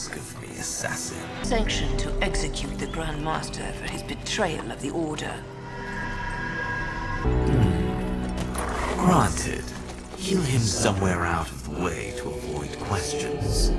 ask of me, assassin? Sanction to execute the Grand Master for his betrayal of the Order. Granted. Heal him somewhere out of the way to avoid questions.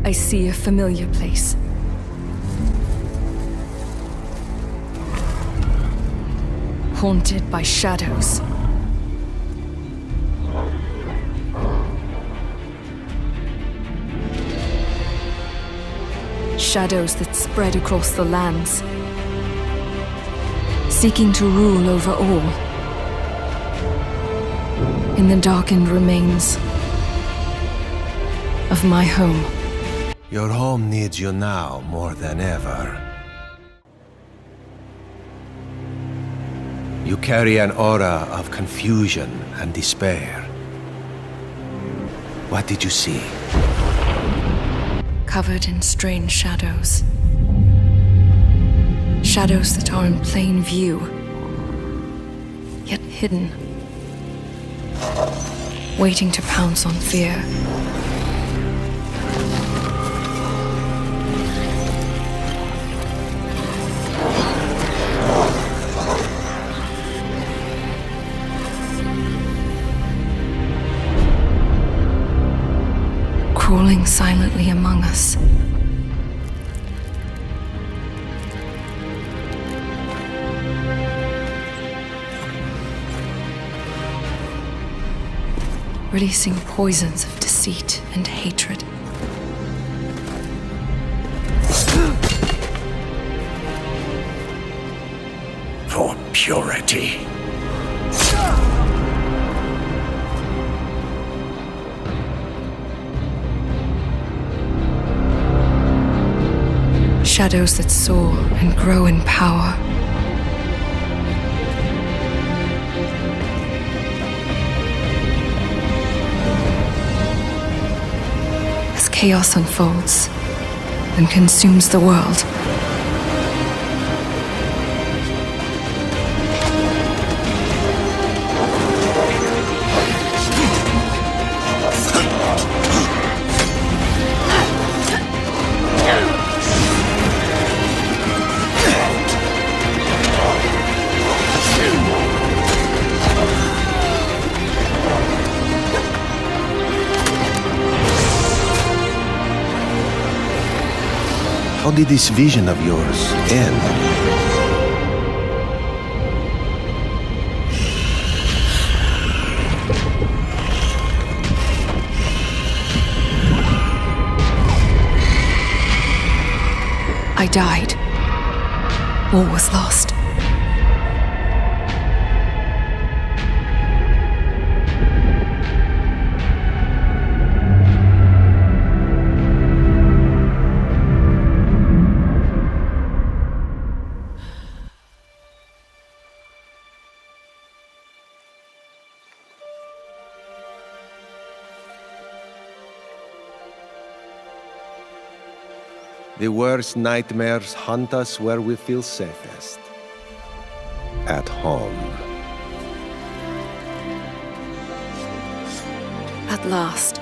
I see a familiar place. Haunted by shadows. Shadows that spread across the lands, seeking to rule over all. In the darkened remains of my home. Your home needs you now more than ever. You carry an aura of confusion and despair. What did you see? Covered in strange shadows. Shadows that are in plain view, yet hidden. Waiting to pounce on fear. Crawling silently among us. Releasing poisons of deceit and hatred. Thought purity. Shadows that soar and grow in power. As chaos unfolds and consumes the world. How did this vision of yours end? I died. All was lost. The worst nightmares hunt us where we feel safest. At home. At last.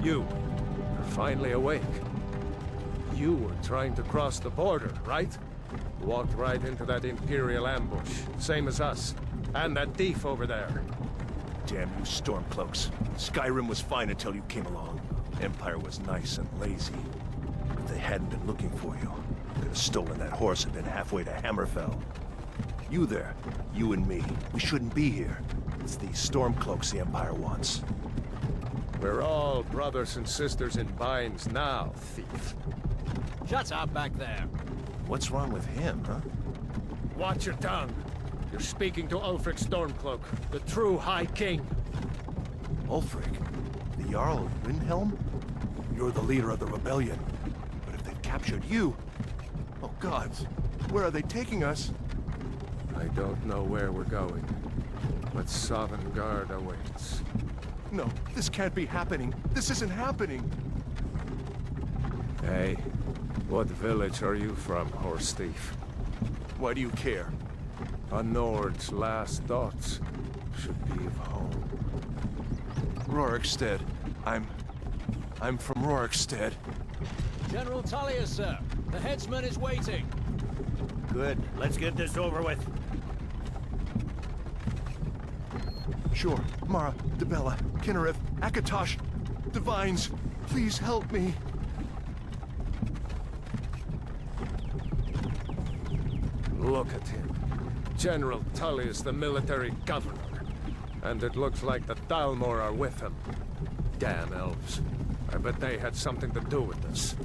You're finally awake. You were trying to cross the border, right? Walked right into that Imperial ambush, same as us. And that thief over there. Damn you Stormcloaks. Skyrim was fine until you came along. Empire was nice and lazy. If they hadn't been looking for you, could have stolen that horse and been halfway to Hammerfell. You there, you and me, we shouldn't be here. It's these Stormcloaks the Empire wants. We're all brothers and sisters in binds now, thief. Shut up back there. What's wrong with him, huh? Watch your tongue. You're speaking to Ulfric Stormcloak, the true High King. Ulfric? The Jarl of Windhelm? You're the leader of the rebellion. But if they've captured you... Oh gods, where are they taking us? I don't know where we're going, but Sovngarde awaits. No, this can't be happening. This isn't happening. Hey, what village are you from, horse thief? Why do you care? A Nord's last thoughts should be of home. Rorikstead. I'm from Rorikstead. General Tullius, sir. The headsman is waiting. Good. Let's get this over with. Sure. Mara, Debella, Kinnereth, Akatosh, Divines, please help me. Look at him. General Tullius, the military governor. And it looks like the Thalmor are with him. Damn elves. I bet they had something to do with this.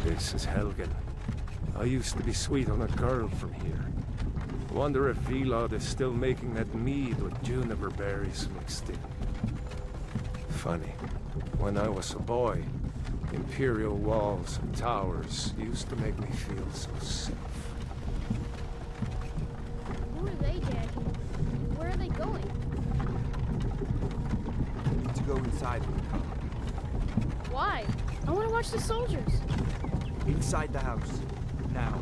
This is Helgen. I used to be sweet on a girl from here. Wonder if Vilod is still making that mead with juniper berries mixed in. Funny. When I was a boy, Imperial walls and towers used to make me feel so safe. Who are they, Daddy? Where are they going? We need to go inside when we come. Why? I want to watch the soldiers. Inside the house. Now.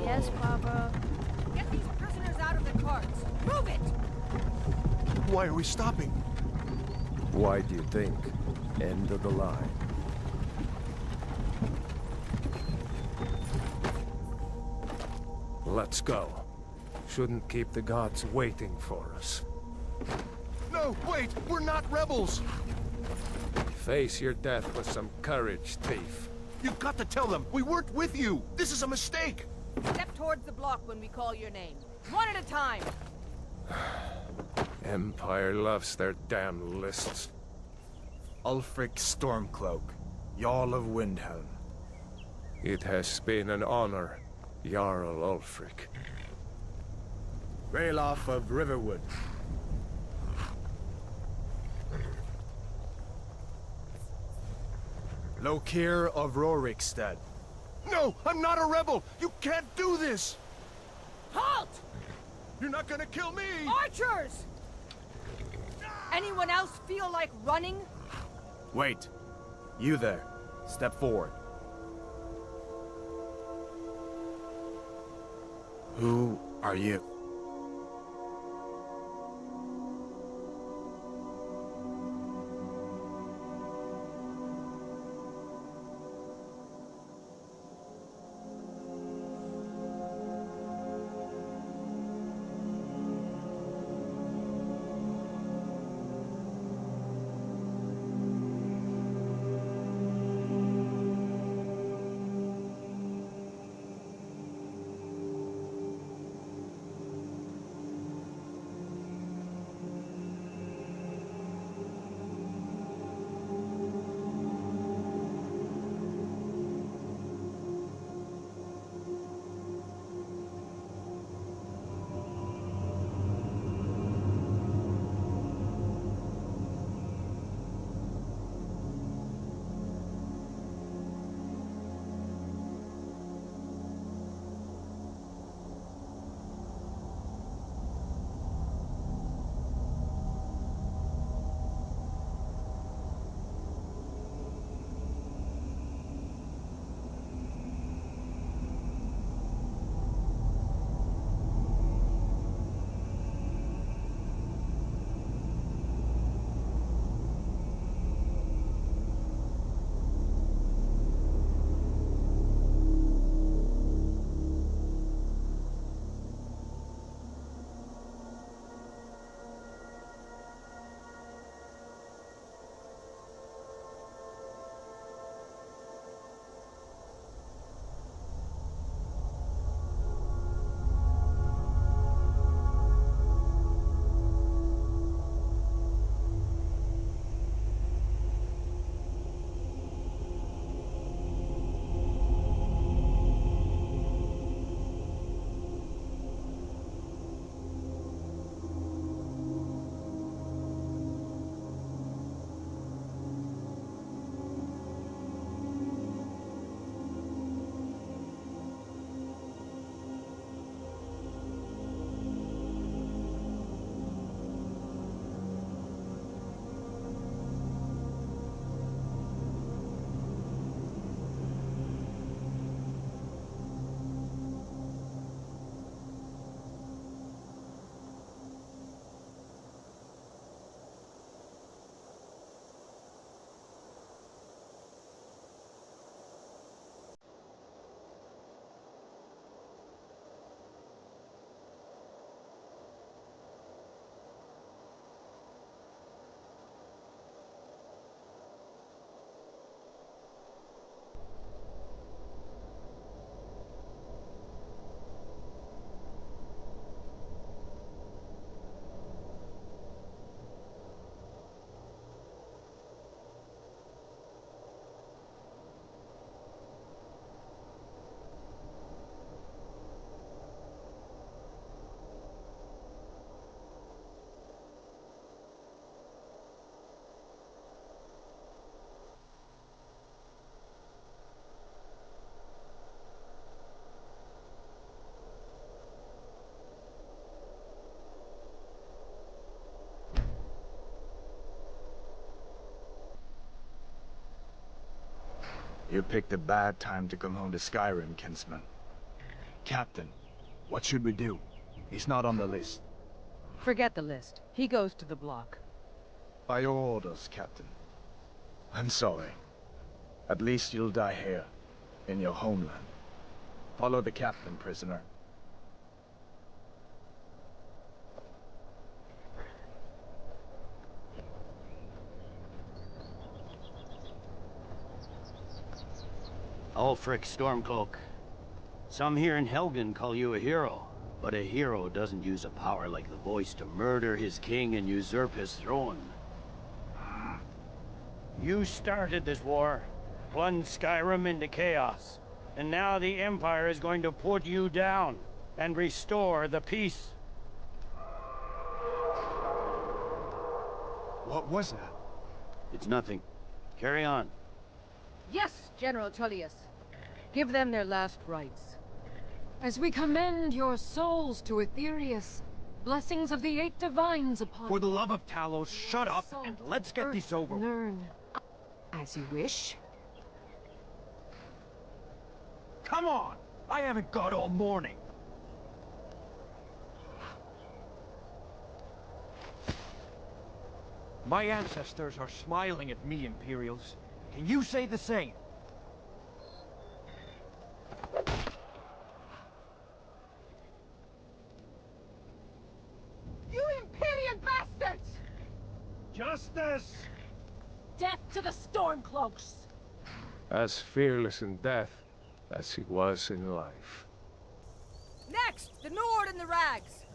Yes, Papa. Get these prisoners out of the carts. Move it! Why are we stopping? Why do you think? End of the line. Let's go. Shouldn't keep the gods waiting for us. No, wait! We're not rebels! Face your death with some courage, thief. You've got to tell them! We weren't with you! This is a mistake! Step towards the block when we call your name. One at a time. Empire loves their damn lists. Ulfric Stormcloak, Jarl of Windhelm. It has been an honor, Jarl Ulfric. Ralof of Riverwood. Lokir of Rorikstead. No! I'm not a rebel! You can't do this! Halt! You're not gonna kill me! Archers! Anyone else feel like running? Wait. You there. Step forward. Who are you? You picked a bad time to come home to Skyrim, kinsman. Captain, what should we do? He's not on the list. Forget the list. He goes to the block. By your orders, Captain. I'm sorry. At least you'll die here, in your homeland. Follow the captain, prisoner. Ulfric Stormcloak. Some here in Helgen call you a hero, but a hero doesn't use a power like the voice to murder his king and usurp his throne. You started this war, plunged Skyrim into chaos, and now the Empire is going to put you down and restore the peace. What was that? It's nothing. Carry on. Yes, General Tullius. Give them their last rites. As we commend your souls to Aetherius, blessings of the eight divines upon For the love of Talos, shut up and let's get this over. Learn. As you wish. Come on! I haven't got all morning. My ancestors are smiling at me, Imperials. Can you say the same? You Imperial bastards! Justice! Death to the Stormcloaks! As fearless in death as he was in life. Next, the Nord and the Rags!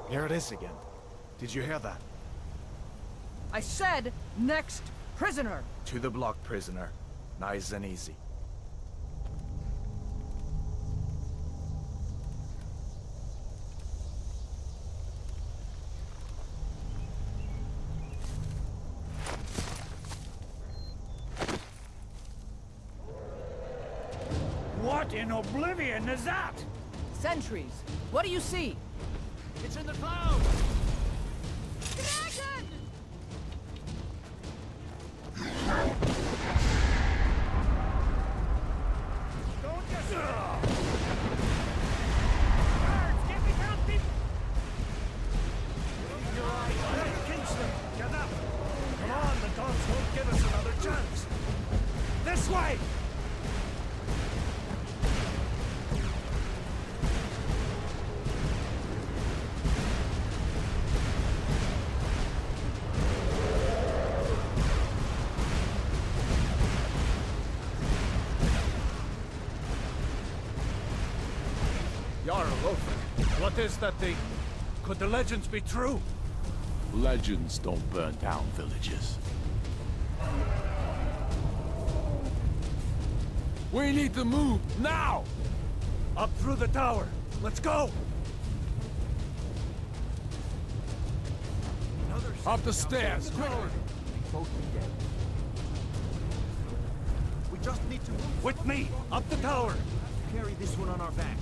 Here it is again. Did you hear that? I said, next, prisoner! To the block, prisoner. Nice and easy. What in oblivion is that? Sentries, what do you see? It's in the clouds! Dragon! Don't get Birds, get me down, people! Your eyes on it, Kingston! Get up! Come on, the gods won't give us another chance! This way! Jarl, what is that thing? Could the legends be true? Legends don't burn down villages. We need to move, now! Up through the tower! Let's go! Up the stairs! We just need to move. With me! Up the tower! Carry this one on our backs.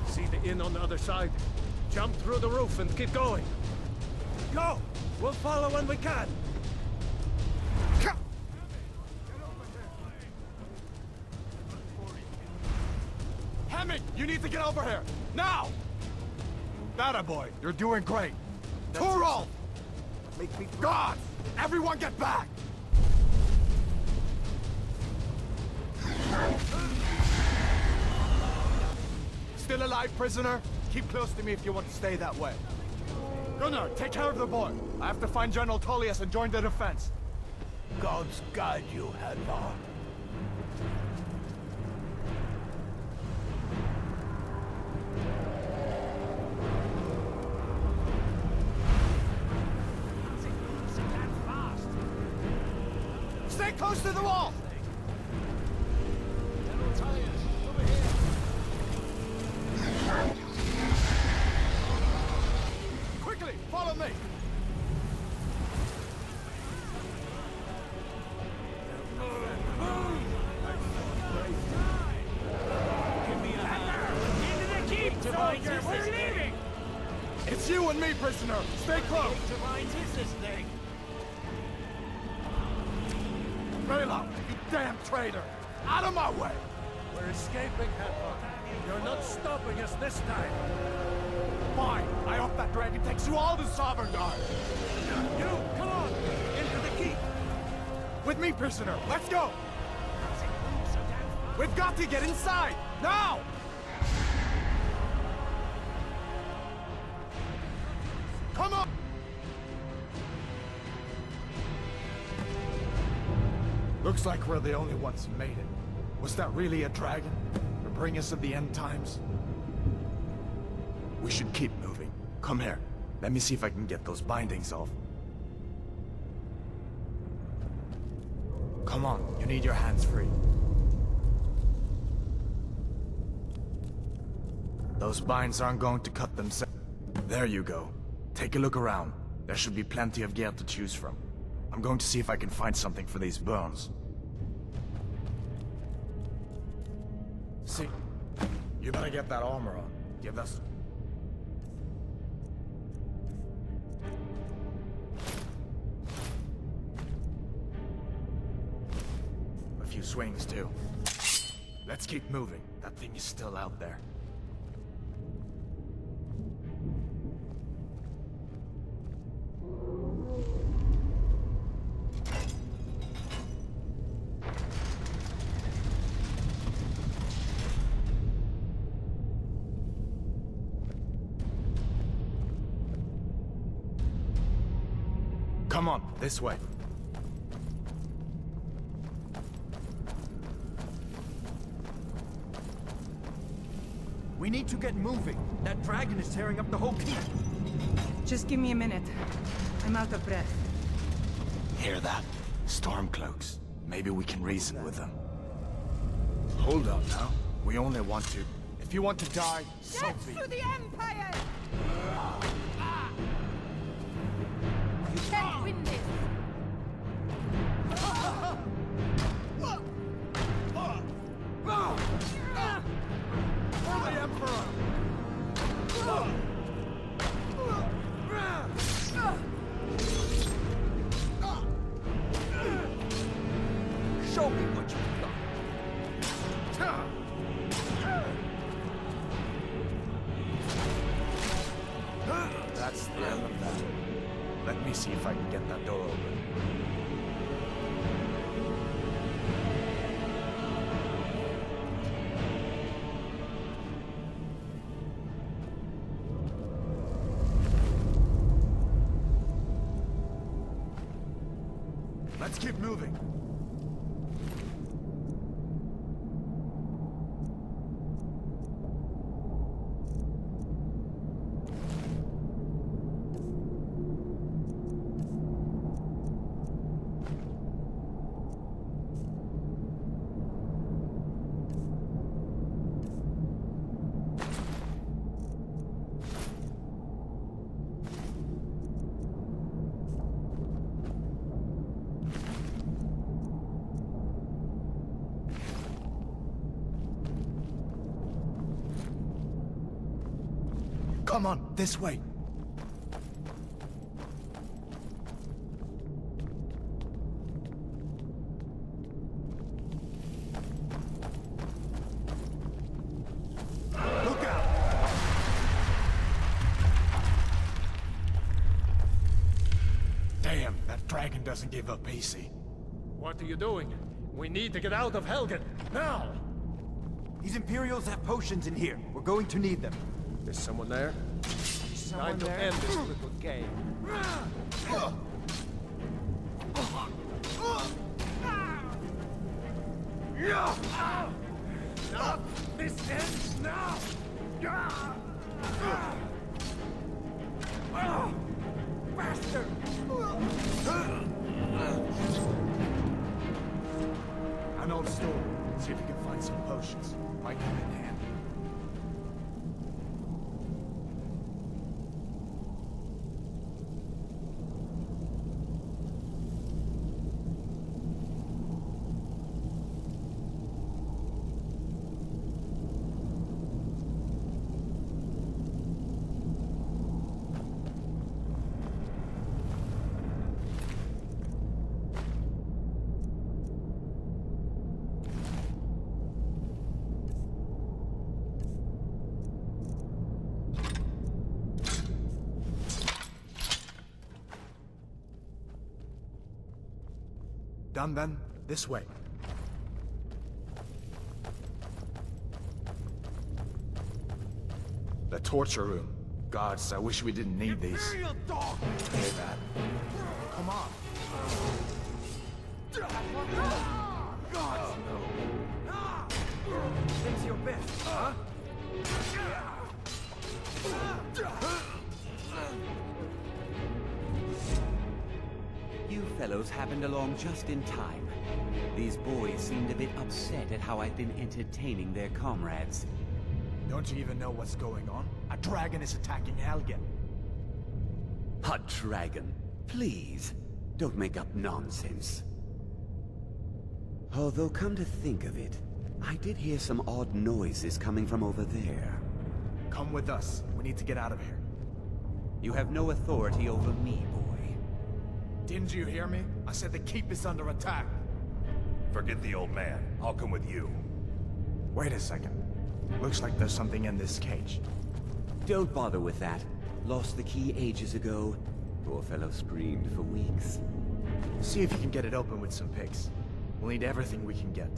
See the inn on the other side? Jump through the roof and keep going. Go! We'll follow when we can. Hammond, you need to get over here! Now! That boy, you're doing great. Torol! Make me God! Everyone get back! Still alive, prisoner? Keep close to me if you want to stay that way. Gunnar, take care of the boy. I have to find General Tullius and join the defense. Gods guide you, Hadvar. Stay close to the wall! General Tullius, over here. Quickly, follow me! Give me a hand. mines is this thing? It's you and me, prisoner! Stay close! What the mines is this thing? Raylo, you damn traitor! Out of my way! We're escaping, Helgen. You're not stopping us this time. Fine! I hope that dragon takes you all to Sovngarde! You, come on! Into the keep! With me, prisoner! Let's go! We've got to get inside! Now! Come on! Looks like we're the only ones who made it. Was that really a dragon? To bring us to the end times? We should keep moving. Come here. Let me see if I can get those bindings off. Come on, you need your hands free. Those binds aren't going to cut themselves. There you go. Take a look around. There should be plenty of gear to choose from. I'm going to see if I can find something for these burns. See, you better get that armor on. Give us... A few swings, too. Let's keep moving. That thing is still out there. Come on, this way. We need to get moving. That dragon is tearing up the whole keep. Just give me a minute. I'm out of breath. Hear that? Stormcloaks. Maybe we can reason with them. Hold up now. We only want to... If you want to die, so be it. To the Empire! You can't win this! For the Emperor! Show me what you've got. That's the end of that. Let me see if I can get that door open. Let's keep moving. Come on, this way. Look out! Damn, that dragon doesn't give up easy. What are you doing? We need to get out of Helgen, now! These Imperials have potions in here. We're going to need them. There's someone there? Time to end this little game. This ends now! Bastard! An old store. See if you can find some potions. Might come in handy. Done then? This way. The torture room. Gods, I wish we didn't need these. Imperial dog! Hey, man. Come on. God! It's your best, huh? You fellows happened along just in time. These boys seemed a bit upset at how I've been entertaining their comrades. Don't you even know what's going on? A dragon is attacking Helgen. A dragon? Please, don't make up nonsense. Although, come to think of it, I did hear some odd noises coming from over there. Come with us. We need to get out of here. You have no authority over me, boy. Didn't you hear me? I said the keep is under attack. Forget the old man. I'll come with you. Wait a second. Looks like there's something in this cage. Don't bother with that. Lost the key ages ago. Poor fellow screamed for weeks. See if you can get it open with some picks. We'll need everything we can get.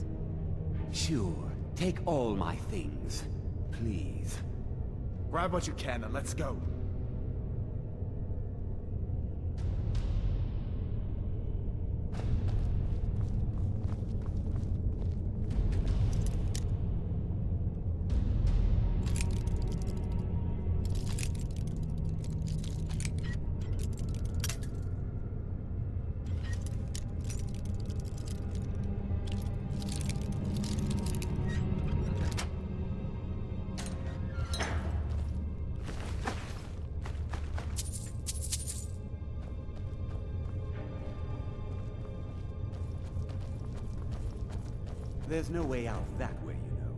Sure. Take all my things. Please. Grab what you can and let's go. There's no way out that way, you know.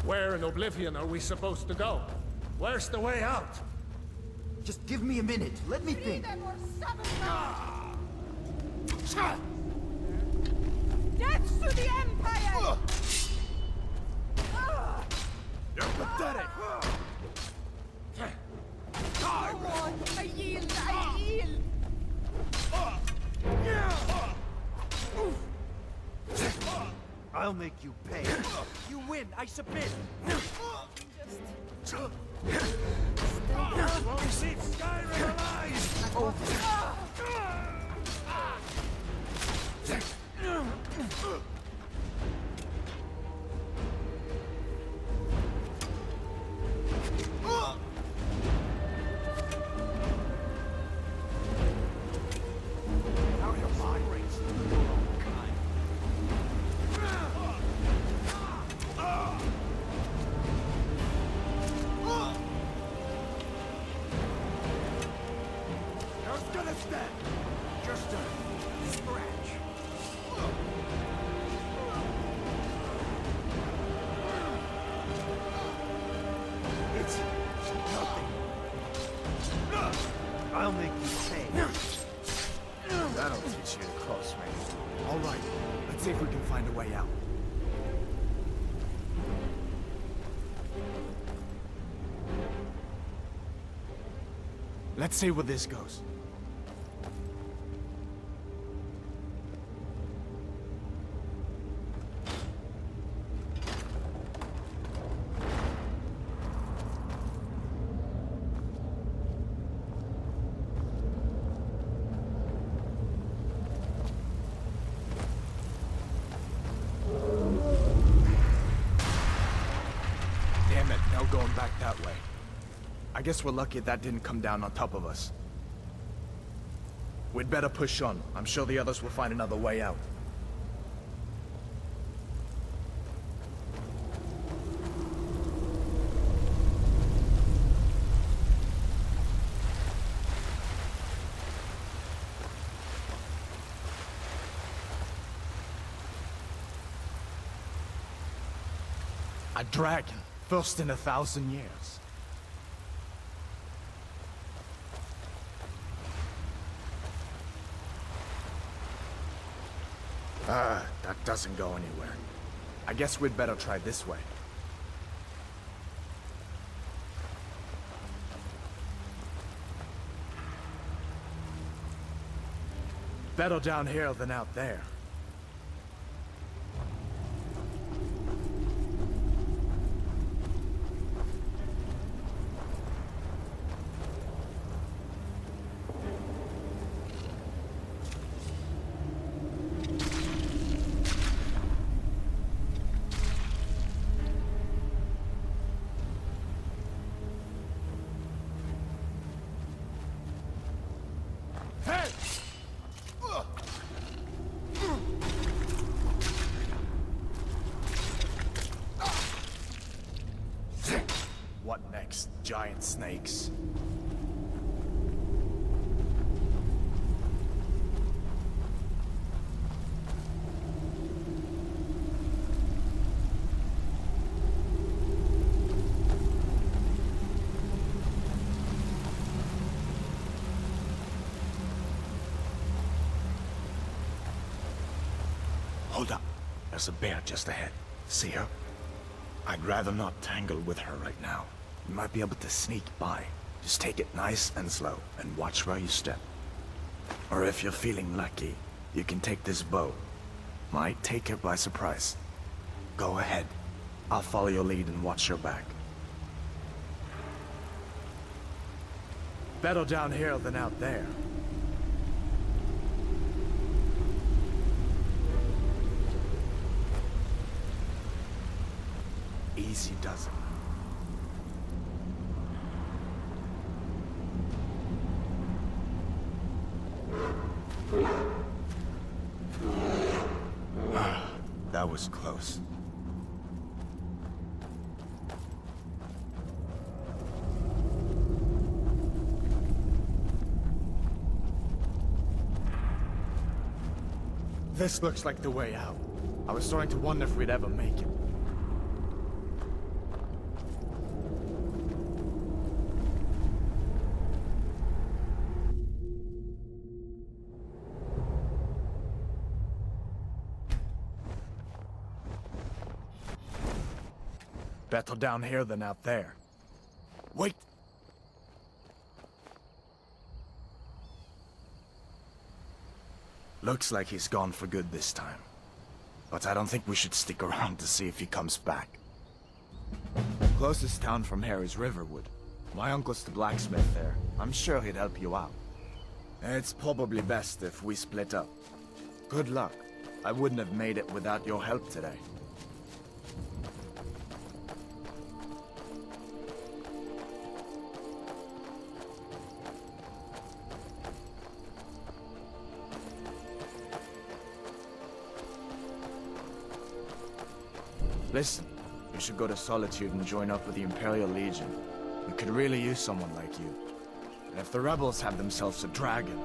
Where in Oblivion are we supposed to go? Where's the way out? Just give me a minute. Let me think. Death to the Empire! You're pathetic! Come on, I yield, I yield! I'll make you pay. You win. I submit. You won't receive Skyrim alive! I'll make you pay. That'll teach you to close range. All right, let's see if we can find a way out. Let's see where this goes. that way. I guess we're lucky that didn't come down on top of us. We'd better push on. I'm sure the others will find another way out. A dragon, first in 1,000 years. That doesn't go anywhere. I guess we'd better try this way. Better down here than out there. What next? Giant snakes. Hold up. There's a bear just ahead. See her? I'd rather not tangle with her right now. You might be able to sneak by. Just take it nice and slow, and watch where you step. Or if you're feeling lucky, you can take this bow. Might take her by surprise. Go ahead. I'll follow your lead and watch your back. Better down here than out there. Easy does it. That was close. This looks like the way out. I was starting to wonder if we'd ever make it. Better down here than out there. Wait! Looks like he's gone for good this time. But I don't think we should stick around to see if he comes back. Closest town from here is Riverwood. My uncle's the blacksmith there. I'm sure he'd help you out. It's probably best if we split up. Good luck. I wouldn't have made it without your help today. Listen, you should go to Solitude and join up with the Imperial Legion. We could really use someone like you. And if the rebels have themselves a dragon,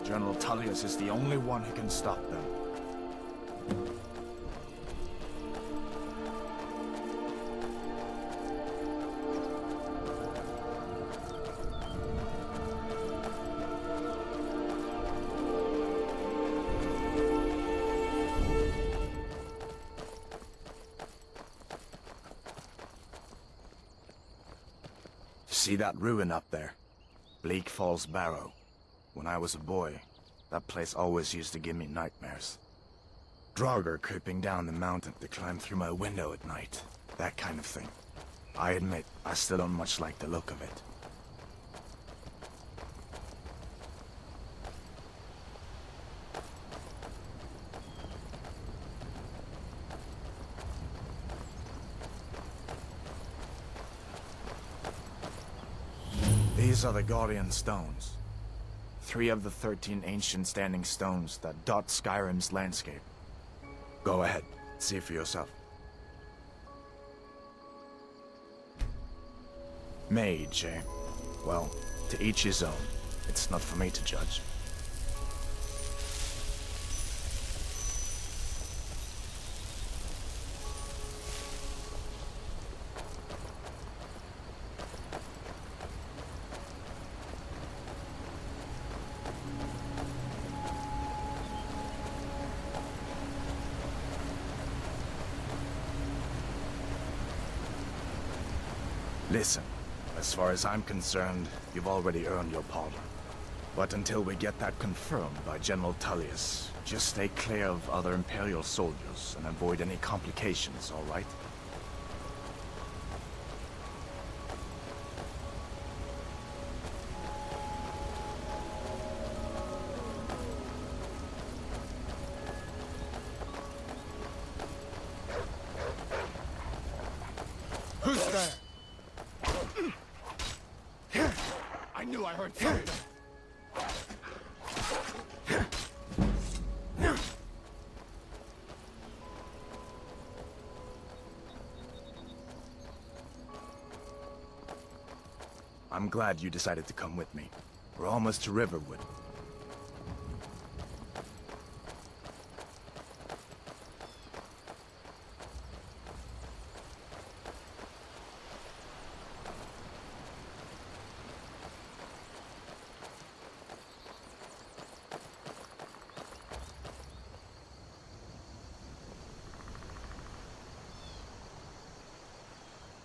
General Tullius is the only one who can stop them. See that ruin up there? Bleak Falls Barrow. When I was a boy, that place always used to give me nightmares. Draugr creeping down the mountain to climb through my window at night. That kind of thing. I admit, I still don't much like the look of it. These are the Guardian Stones. 3 of the 13 ancient standing stones that dot Skyrim's landscape. Go ahead, see for yourself. Mage, eh? Well, to each his own. It's not for me to judge. Listen, as far as I'm concerned, you've already earned your pardon. But until we get that confirmed by General Tullius, just stay clear of other Imperial soldiers and avoid any complications, all right? Who's there? I knew I heard something. I'm glad you decided to come with me. We're almost to Riverwood.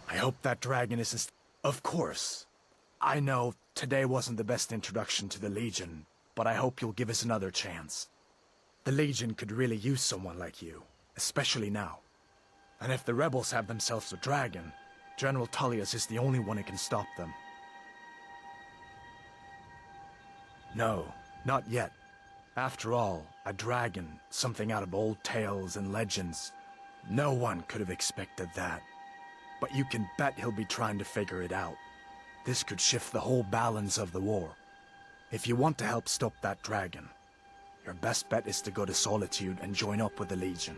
I hope that dragon isn't... Of course. I know today wasn't the best introduction to the Legion, but I hope you'll give us another chance. The Legion could really use someone like you, especially now. And if the rebels have themselves a dragon, General Tullius is the only one who can stop them. No, not yet. After all, a dragon, something out of old tales and legends. No one could have expected that. But you can bet he'll be trying to figure it out. This could shift the whole balance of the war. If you want to help stop that dragon, your best bet is to go to Solitude and join up with the Legion.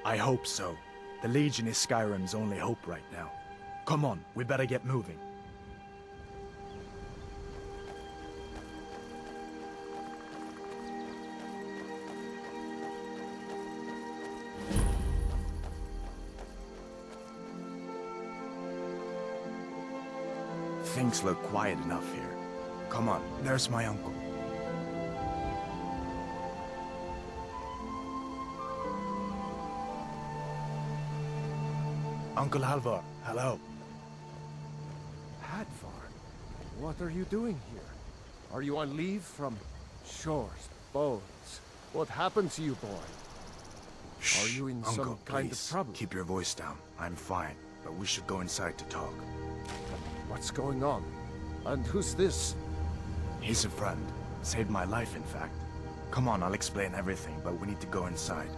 I hope so. The Legion is Skyrim's only hope right now. Come on, we better get moving. Things look quiet enough here. Come on, there's my uncle. Uncle Halvor, hello. Hadvar, what are you doing here? Are you on leave from shores, bones? What happened to you, boy? Shh, are you in Uncle, some kind please, of trouble? Keep your voice down. I'm fine, but we should go inside to talk. What's going on? And who's this? He's a friend. Saved my life, in fact. Come on, I'll explain everything, but we need to go inside.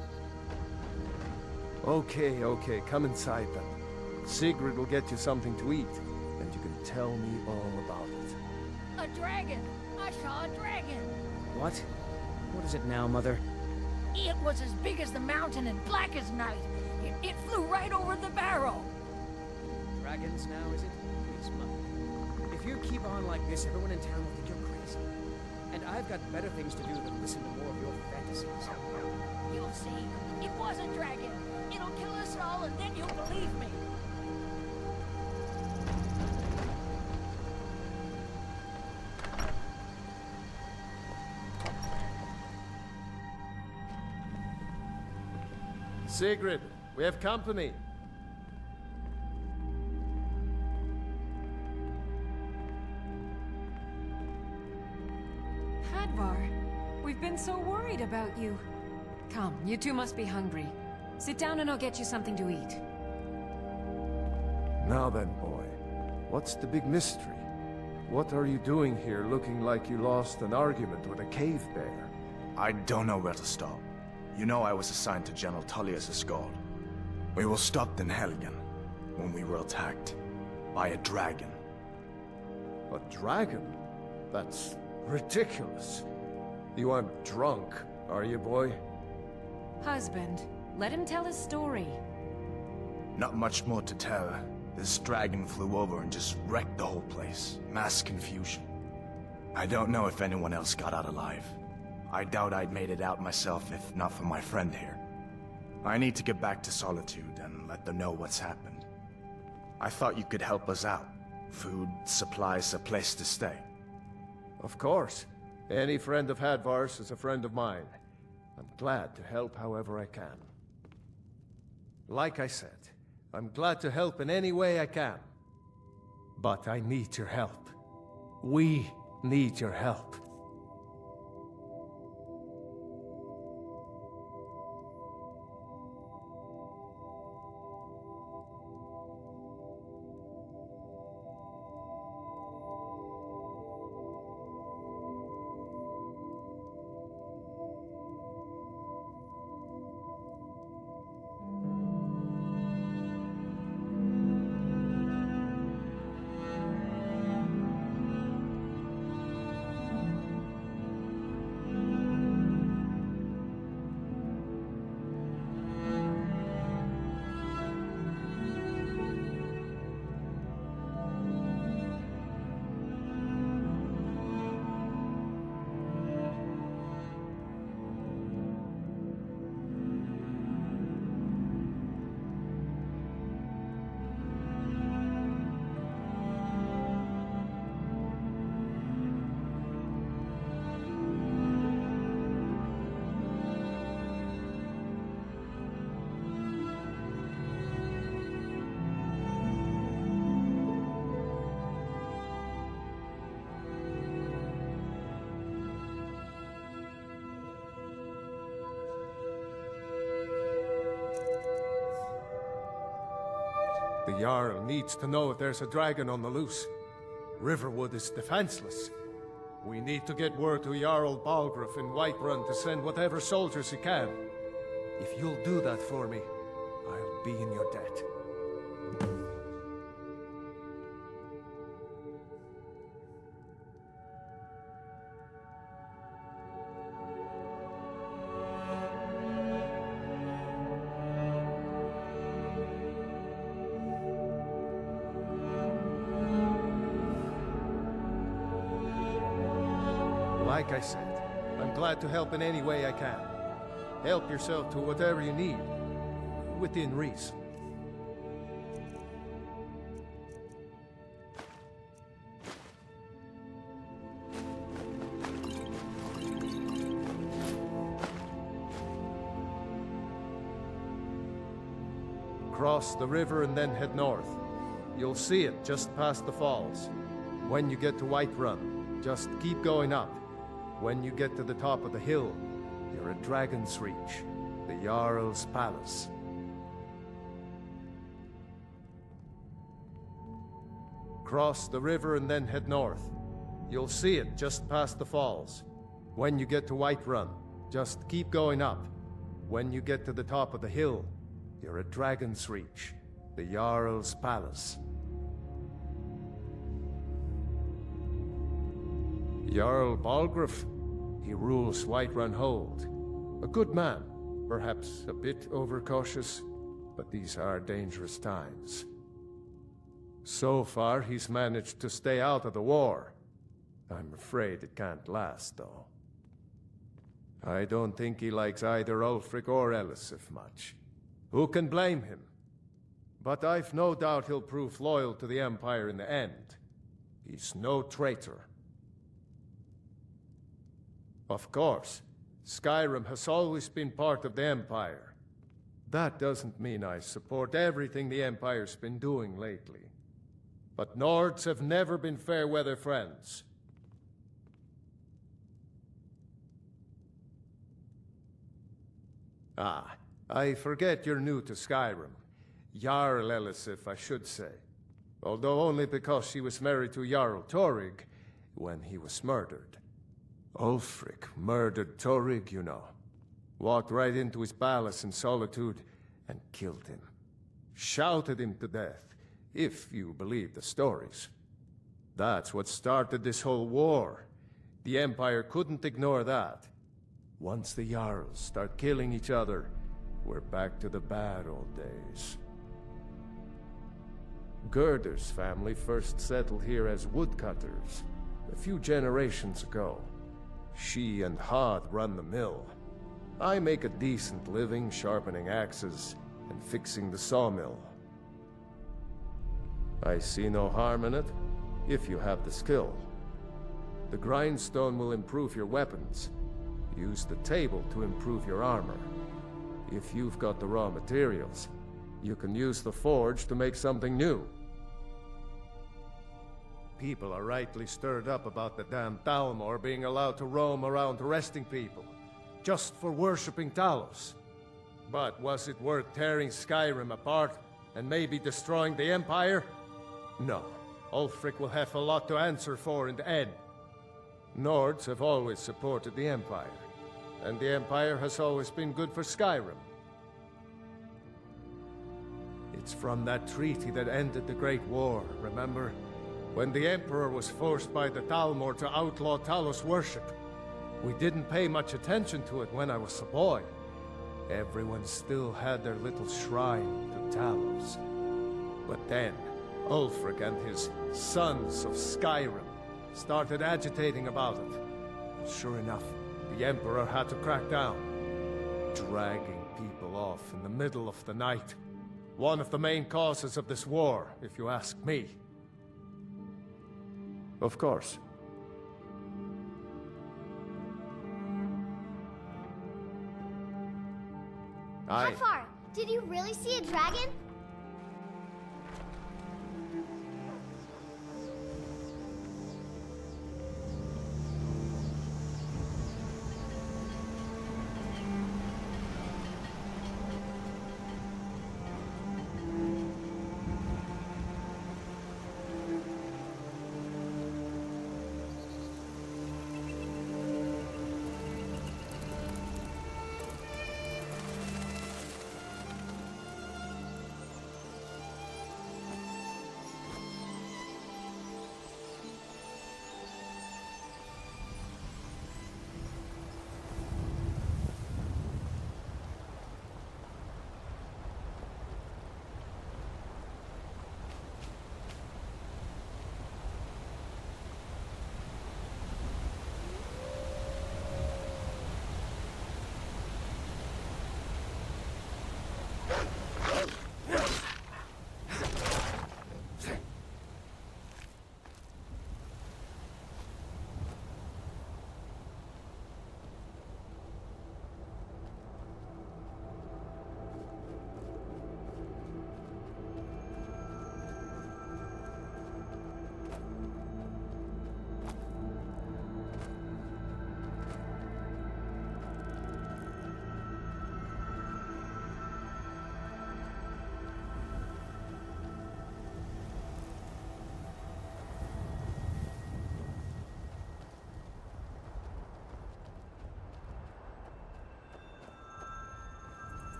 Okay, come inside then. Sigrid will get you something to eat, and you can tell me all about it. A dragon! I saw a dragon! What? What is it now, Mother? It was as big as the mountain and black as night. It flew right over the barrow. Dragons now, is it? Please, Mother. If you keep on like this, everyone in town will think you're crazy. And I've got better things to do than listen to more of your fantasies. You'll see. It was a dragon. It'll kill us all, and then you'll believe me. Sigrid, we have company. Hadvar, we've been so worried about you. Come, you two must be hungry. Sit down and I'll get you something to eat. Now then, boy, what's the big mystery? What are you doing here looking like you lost an argument with a cave bear? I don't know where to start. You know I was assigned to General Tullius' guard. We were stopped in Helgen when we were attacked by a dragon. A dragon? That's ridiculous. You aren't drunk, are you, boy? Husband, let him tell his story. Not much more to tell. This dragon flew over and just wrecked the whole place. Mass confusion. I don't know if anyone else got out alive. I doubt I'd made it out myself if not for my friend here. I need to get back to Solitude and let them know what's happened. I thought you could help us out. Food, supplies, a place to stay. Of course. Any friend of Hadvar's is a friend of mine. I'm glad to help however I can. Like I said, I'm glad to help in any way I can. But I need your help. We need your help. The Jarl needs to know if there's a dragon on the loose. Riverwood is defenseless. We need to get word to Jarl Balgruuf in Whiterun to send whatever soldiers he can. If you'll do that for me, I'll be in your debt. Like I said, I'm glad to help in any way I can. Help yourself to whatever you need, within reason. Cross the river and then head north. You'll see it just past the falls. When you get to Whiterun, just keep going up. When you get to the top of the hill, you're at Dragon's Reach, the Jarl's palace. Cross the river and then head north. You'll see it just past the falls. When you get to Whiterun, just keep going up. When you get to the top of the hill, you're at Dragon's Reach, the Jarl's palace. Jarl Balgruuf, he rules Whiterun Hold. A good man, perhaps a bit overcautious, but these are dangerous times. So far, he's managed to stay out of the war. I'm afraid it can't last, though. I don't think he likes either Ulfric or Elisif much. Who can blame him? But I've no doubt he'll prove loyal to the Empire in the end. He's no traitor. Of course, Skyrim has always been part of the Empire. That doesn't mean I support everything the Empire's been doing lately. But Nords have never been fair-weather friends. Ah, I forget you're new to Skyrim. Jarl Elisif, I should say. Although only because she was married to Jarl Torygg when he was murdered. Ulfric murdered Torygg, you know. Walked right into his palace in Solitude and killed him. Shouted him to death, if you believe the stories. That's what started this whole war. The Empire couldn't ignore that. Once the Jarls start killing each other, we're back to the bad old days. Gerder's family first settled here as woodcutters a few generations ago. She and Hod run the mill. I make a decent living sharpening axes and fixing the sawmill. I see no harm in it, if you have the skill. The grindstone will improve your weapons. Use the table to improve your armor. If you've got the raw materials, you can use the forge to make something new. People are rightly stirred up about the damn Thalmor being allowed to roam around arresting people, just for worshipping Talos. But was it worth tearing Skyrim apart and maybe destroying the Empire? No. Ulfric will have a lot to answer for in the end. Nords have always supported the Empire, and the Empire has always been good for Skyrim. It's from that treaty that ended the Great War, remember? When the Emperor was forced by the Thalmor to outlaw Talos worship. We didn't pay much attention to it when I was a boy. Everyone still had their little shrine to Talos. But then, Ulfric and his Sons of Skyrim started agitating about it. Sure enough, the Emperor had to crack down, dragging people off in the middle of the night. One of the main causes of this war, if you ask me. Of course. Hafar, did you really see a dragon?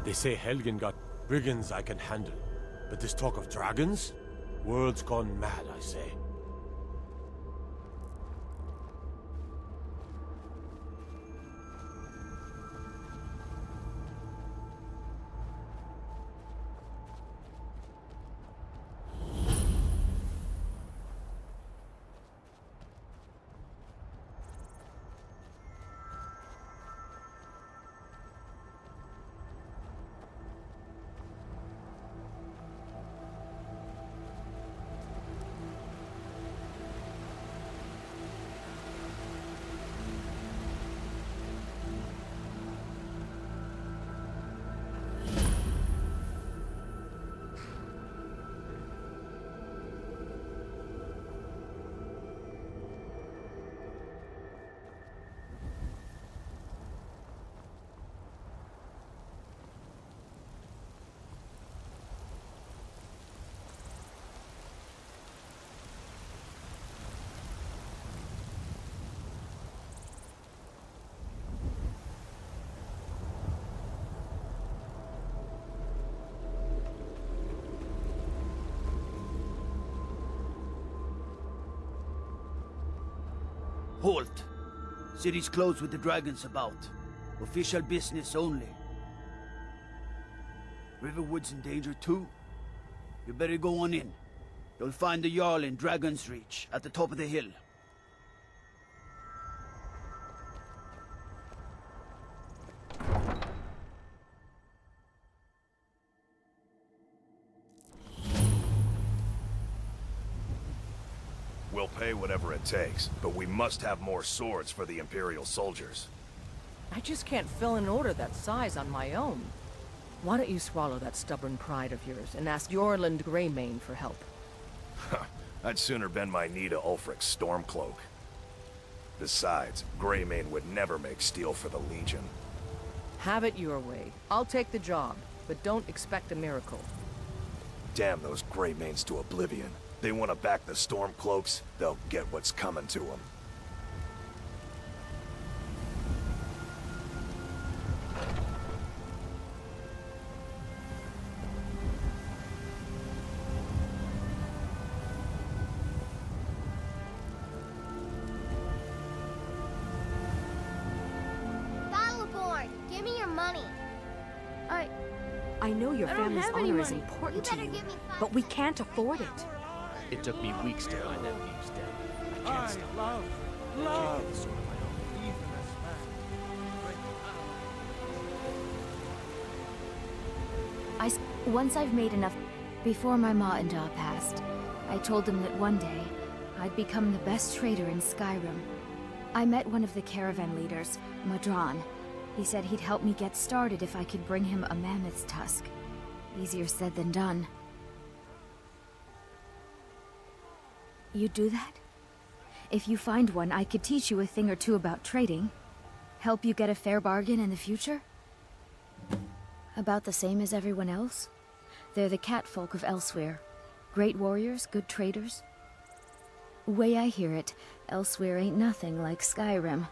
They say Helgen got brigands I can handle. But this talk of dragons? World's gone mad, I say. Halt! City's closed with the dragons about. Official business only. Riverwood's in danger too. You better go on in. You'll find the Jarl in Dragon's Reach, at the top of the hill. We'll pay whatever it takes, but we must have more swords for the Imperial soldiers. I just can't fill an order that size on my own. Why don't you swallow that stubborn pride of yours and ask Yorland Greymane for help? I'd sooner bend my knee to Ulfric's Stormcloak. Besides, Greymane would never make steel for the Legion. Have it your way. I'll take the job, but don't expect a miracle. Damn those Greymanes to oblivion. They want to back the Stormcloaks, they'll get what's coming to them. Battleborn, give me your money. I know your I don't family's have any honor is money. important You to better you, give me but we can't afford it. It took me weeks to find that thief's den. I can't stop. Love. I can't get the sword of my own. Once I've made enough... Before my ma and Da passed, I told them that one day, I'd become the best trader in Skyrim. I met one of the caravan leaders, Madron. He said he'd help me get started if I could bring him a mammoth's tusk. Easier said than done. You'd do that? If you find one, I could teach you a thing or two about trading. Help you get a fair bargain in the future? About the same as everyone else? They're the catfolk of Elsewhere. Great warriors, good traders. Way I hear it, Elsewhere ain't nothing like Skyrim.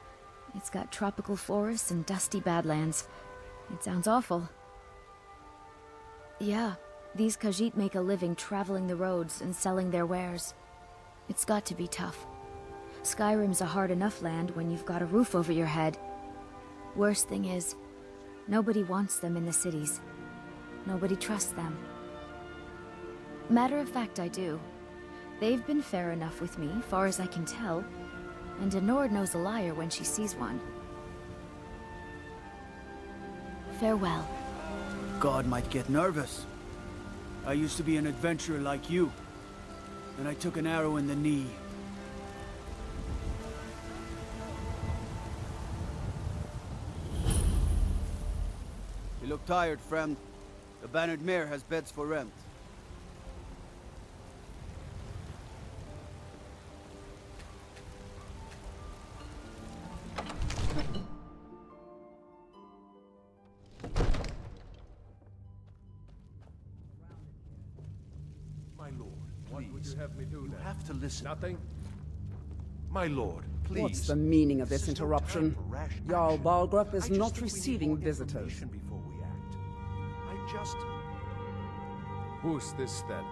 It's got tropical forests and dusty badlands. It sounds awful. Yeah, these Khajiit make a living traveling the roads and selling their wares. It's got to be tough. Skyrim's a hard enough land when you've got a roof over your head. Worst thing is, nobody wants them in the cities. Nobody trusts them. Matter of fact, I do. They've been fair enough with me, far as I can tell. And a Nord knows a liar when she sees one. Farewell. God might get nervous. I used to be an adventurer like you. And I took an arrow in the knee. You look tired, friend. The Bannered Mare has beds for rent. My lord, what would you have me do now? Have to listen. Nothing? My lord, please. What's the meaning of this interruption? Jarl Balgruuf is not receiving visitors. Before we act. I just... Who's this then?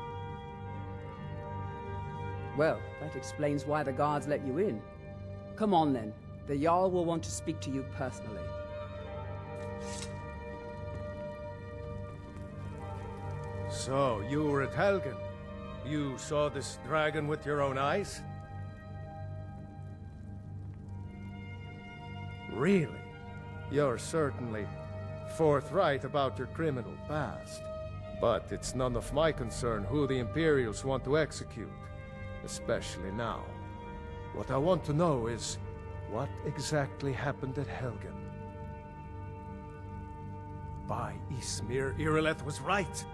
Well, that explains why the guards let you in. Come on then. The Jarl will want to speak to you personally. So, you were at Helgen. You saw this dragon with your own eyes? Really? You're certainly forthright about your criminal past. But it's none of my concern who the Imperials want to execute, especially now. What I want to know is, what exactly happened at Helgen? By Ysmir, Irileth was right!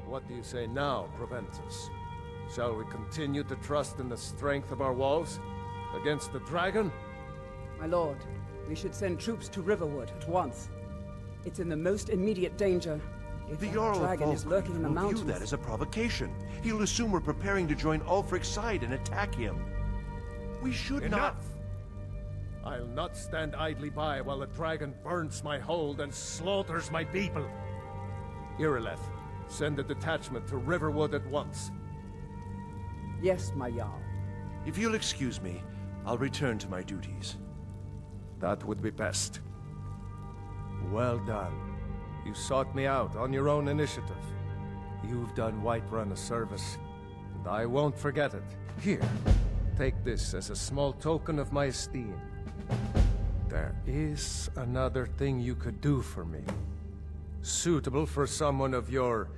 What do you say now, Proventus? Shall we continue to trust in the strength of our walls? Against the dragon? My lord, we should send troops to Riverwood at once. It's in the most immediate danger. If The that Jarl of dragon is lurking in the will mountains... view that as a provocation. He'll assume we're preparing to join Ulfric's side and attack him. We should Enough! I'll not stand idly by while the dragon burns my hold and slaughters my people. Irileth, send a detachment to Riverwood at once. Yes, my Jarl. If you'll excuse me, I'll return to my duties. That would be best. Well done. You sought me out on your own initiative. You've done Whiterun a service, and I won't forget it. Here, take this as a small token of my esteem. There is another thing you could do for me. Suitable for someone of your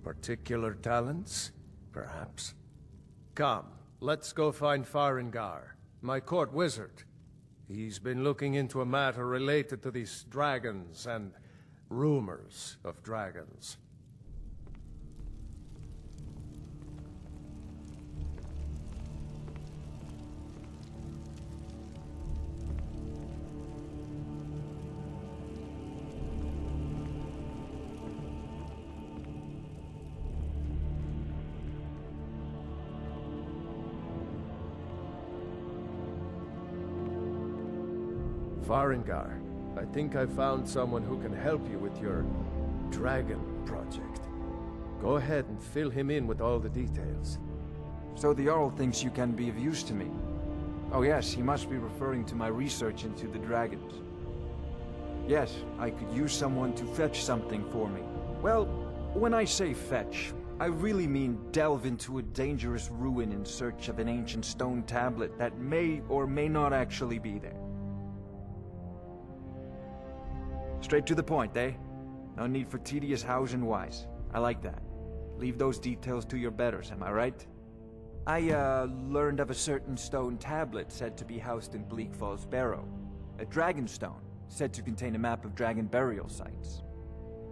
particular talents, perhaps. Come, let's go find Farengar, my court wizard. He's been looking into a matter related to these dragons and rumors of dragons. Farengar, I think I found someone who can help you with your dragon project. Go ahead and fill him in with all the details. So the Jarl thinks you can be of use to me. Oh yes, he must be referring to my research into the dragons. Yes, I could use someone to fetch something for me. Well, when I say fetch, I really mean delve into a dangerous ruin in search of an ancient stone tablet that may or may not actually be there. Straight to the point, eh? No need for tedious hows and whys. I like that. Leave those details to your betters, am I right? I, learned of a certain stone tablet said to be housed in Bleak Falls Barrow. A dragon stone, said to contain a map of dragon burial sites.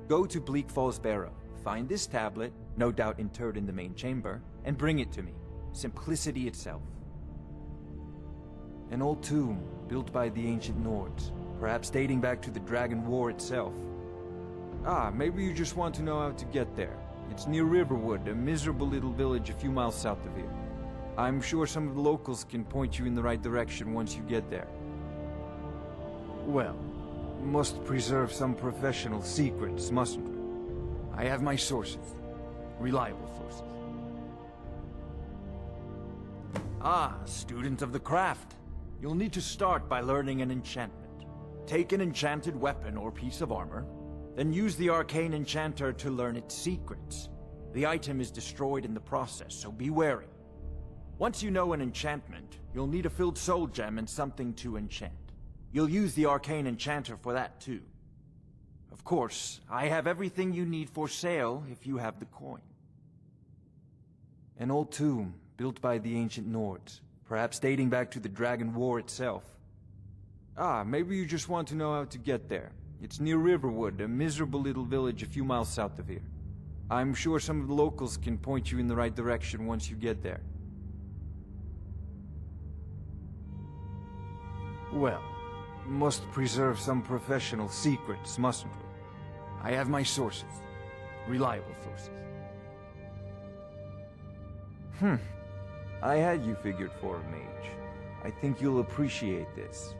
Go to Bleak Falls Barrow, find this tablet, no doubt interred in the main chamber, and bring it to me. Simplicity itself. An old tomb, built by the ancient Nords. Perhaps dating back to the Dragon War itself. Ah, maybe you just want to know how to get there. It's near Riverwood, a miserable little village a few miles south of here. I'm sure some of the locals can point you in the right direction once you get there. Well, must preserve some professional secrets, mustn't we? I have my sources. Reliable sources. Ah, student of the craft. You'll need to start by learning an enchantment. Take an enchanted weapon or piece of armor, then use the arcane enchanter to learn its secrets. The item is destroyed in the process, so be wary. Once you know an enchantment, you'll need a filled soul gem and something to enchant. You'll use the arcane enchanter for that too. Of course, I have everything you need for sale if you have the coin. An old tomb, built by the ancient Nords, perhaps dating back to the Dragon War itself. Ah, maybe you just want to know how to get there. It's near Riverwood, a miserable little village a few miles south of here. I'm sure some of the locals can point you in the right direction once you get there. Well, must preserve some professional secrets, mustn't we? I have my sources. Reliable sources. I had you figured for a mage. I think you'll appreciate this.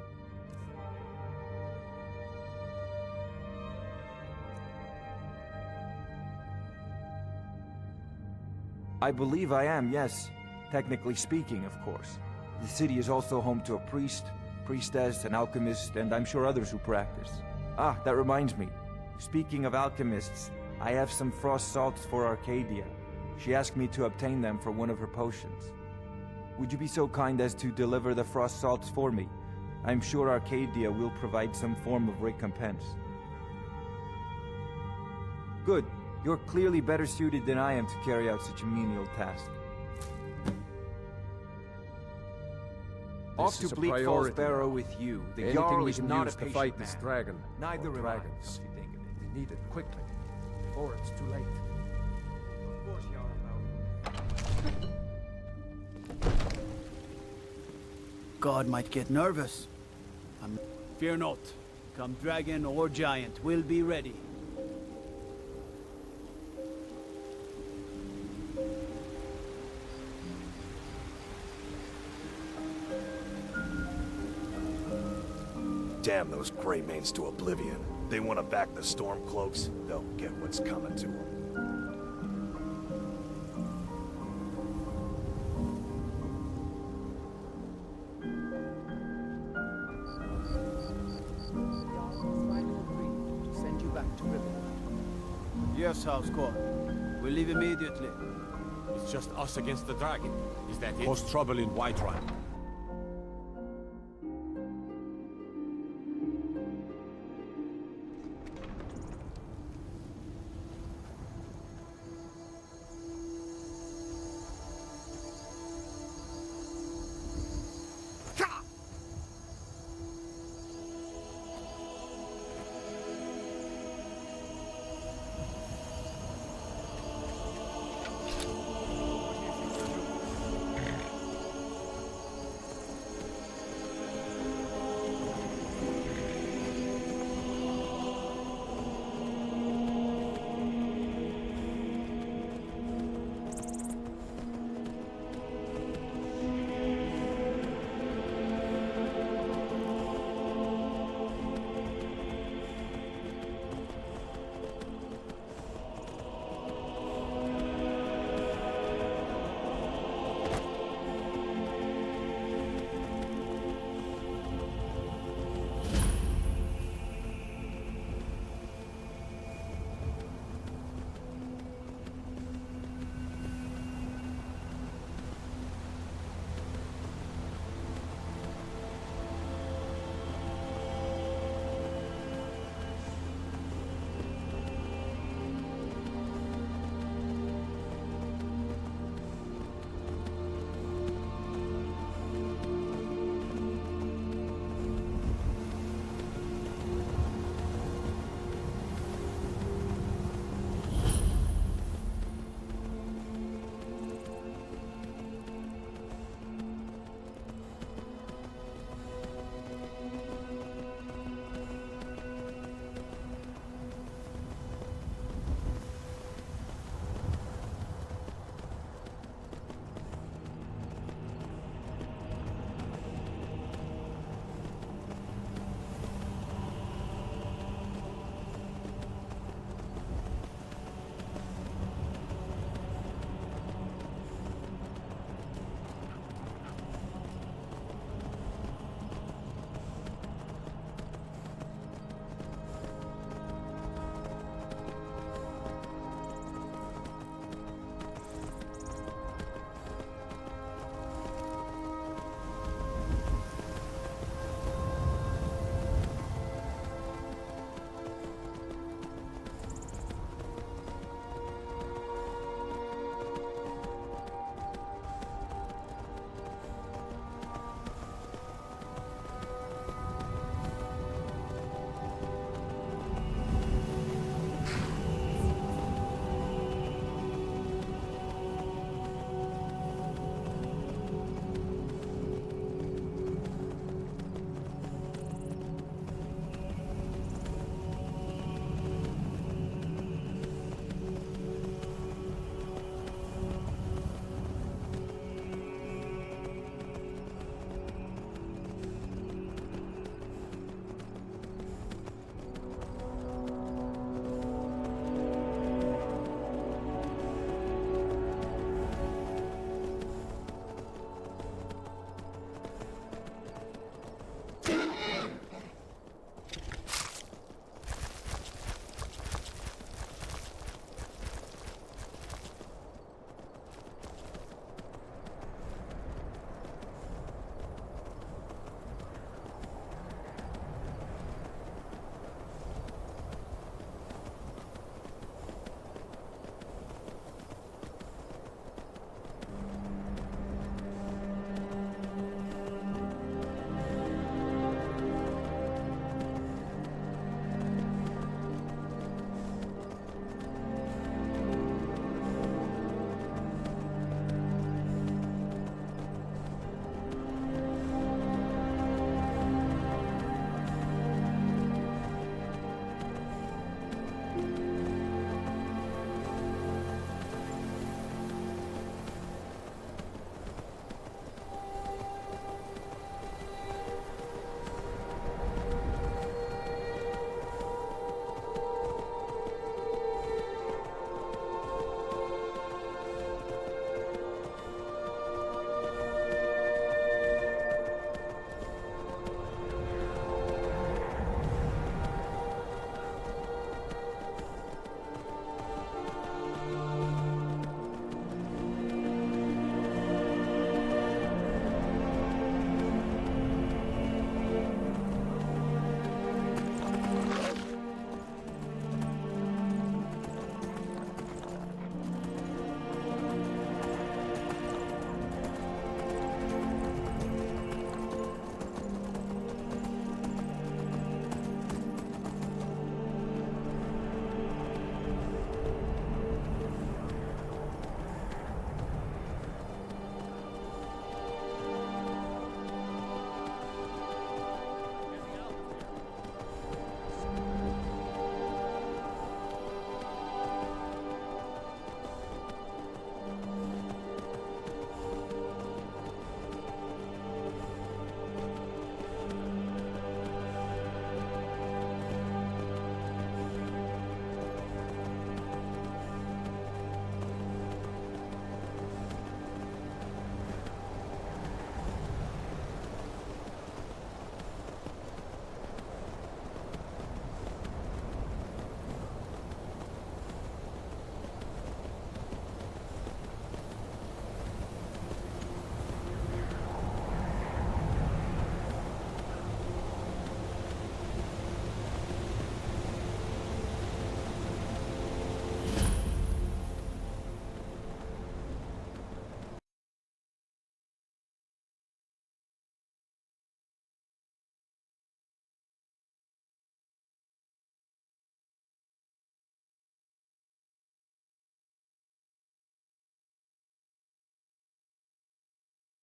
I believe I am, yes. Technically speaking, of course. The city is also home to a priest, priestess, an alchemist, and I'm sure others who practice. Ah, that reminds me. Speaking of alchemists, I have some frost salts for Arcadia. She asked me to obtain them for one of her potions. Would you be so kind as to deliver the frost salts for me? I'm sure Arcadia will provide some form of recompense. Good. You're clearly better suited than I am to carry out such a menial task. Off to Bleak Falls Barrow with you. The Jarl is not a patient fight this dragon. Neither am I. Dragons. We need it quickly, before it's too late. Of course, Jarl. God might get nervous. Fear not. Come dragon or giant, we'll be ready. Damn those Greymanes to oblivion. They want to back the Stormcloaks, they'll get what's coming to them. Yes, Housecore. We'll leave immediately. It's just us against the dragon. Is that it? Cause trouble in Whiterun.